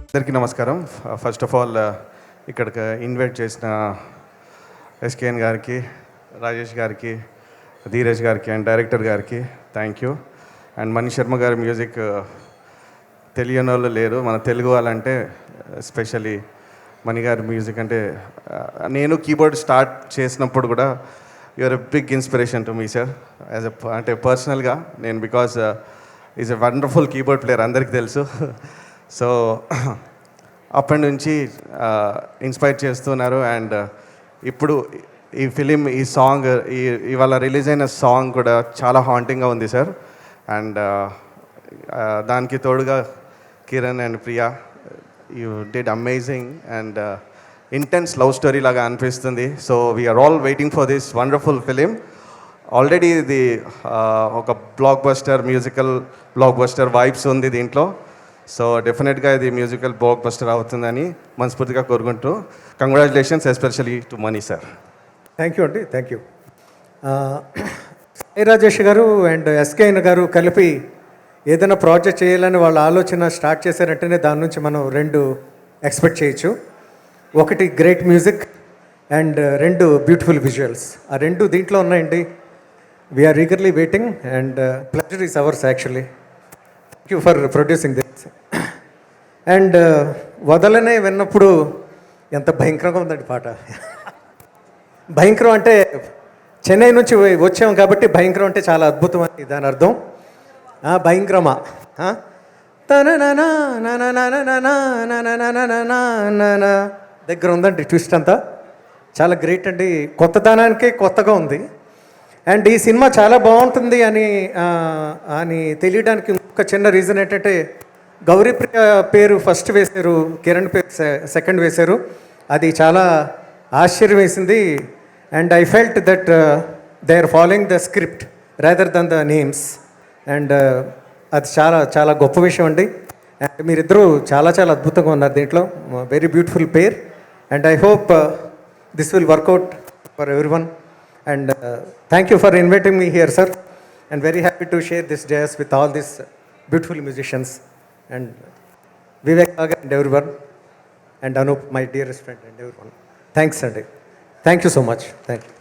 అందరికీ నమస్కారం. First of all ఇక్కడికి ఇన్వైట్ చేసిన ఎస్కేఎన్ గారికి, రాజేష్ గారికి, ధీరజ్ గారికి అండ్ డైరెక్టర్ గారికి thank you. And Mani Sharma గారి మ్యూజిక్ తెలియని వాళ్ళు లేరు మన తెలుగు వాళ్ళంటే. ఎస్పెషల్లీ మణి గారి మ్యూజిక్ అంటే నేను కీబోర్డ్ స్టార్ట్ చేసినప్పుడు కూడా you're a big inspiration to me sir. అంటే పర్సనల్గా నేను because is a wonderful keyboard player అందరికీ తెలుసు. సో అప్పటి నుంచి ఇన్స్పైర్ చేస్తున్నారు. అండ్ ఇప్పుడు ఈ ఫిలిం, ఈ సాంగ్, ఇవాళ రిలీజ్ అయిన సాంగ్ కూడా చాలా హాంటింగ్గా ఉంది సార్. అండ్ దానికి తోడుగా Kiran and Priya, you did amazing and intense love story లాగా అనిపిస్తుంది. So we're all waiting for this wonderful film. Already ఇది ఒక blockbuster, musical blockbuster vibes ఉంది దీంట్లో. సో డెఫినెట్గా ఇది మ్యూజికల్ బ్లాక్ బస్టర్ అవుతుందని మనస్ఫూర్తిగా కోరుకుంటూ congratulations especially to money sir. Thank you అండి, థ్యాంక్ యూ. సాయి రాజేష్ గారు అండ్ ఎస్కేఎన్ గారు కలిపి ఏదైనా ప్రాజెక్ట్ చేయాలని వాళ్ళ ఆలోచన స్టార్ట్ చేశారంటేనే దాని నుంచి మనం రెండు ఎక్స్పెక్ట్ చేయొచ్చు. ఒకటి గ్రేట్ మ్యూజిక్ అండ్ రెండు బ్యూటిఫుల్ విజువల్స్. ఆ రెండు దీంట్లో ఉన్నాయండి. We're eagerly waiting and pleasure is ours actually. Thank you for producing this. And వదలనే విన్నప్పుడు ఎంత భయంకరంగా ఉందండి పాట. భయంకరం అంటే చెన్నై నుంచి వచ్చాం కాబట్టి భయంకరం అంటే చాలా అద్భుతం అని దాని అర్థం. భయంకరమా దగ్గర ఉందండి ట్విస్ట్ అంతా. చాలా గ్రేట్ అండి, కొత్తదనానికే కొత్తగా ఉంది. అండ్ ఈ సినిమా చాలా బాగుంటుంది అని తెలియడానికి ఇంకొక చిన్న రీజన్ ఏంటంటే గౌరీప్రియ పేరు ఫస్ట్ వేశారు, కిరణ్ పేరు సెకండ్ వేశారు. అది చాలా ఆశ్చర్యం వేసింది. And I felt that they are following the script rather than the names. And అది చాలా చాలా గొప్ప విషయం అండి. అండ్ మీరిద్దరూ చాలా చాలా అద్భుతంగా ఉన్నారు దీంట్లో. Very beautiful pair. And I hope this will work out for everyone. And thank you for inviting me here sir. And very happy to share this days with all this beautiful musicians and Vivek and everyone, and Anup, my dearest friend, and everyone. Thanks, Sandy. Thank you so much. Thank you.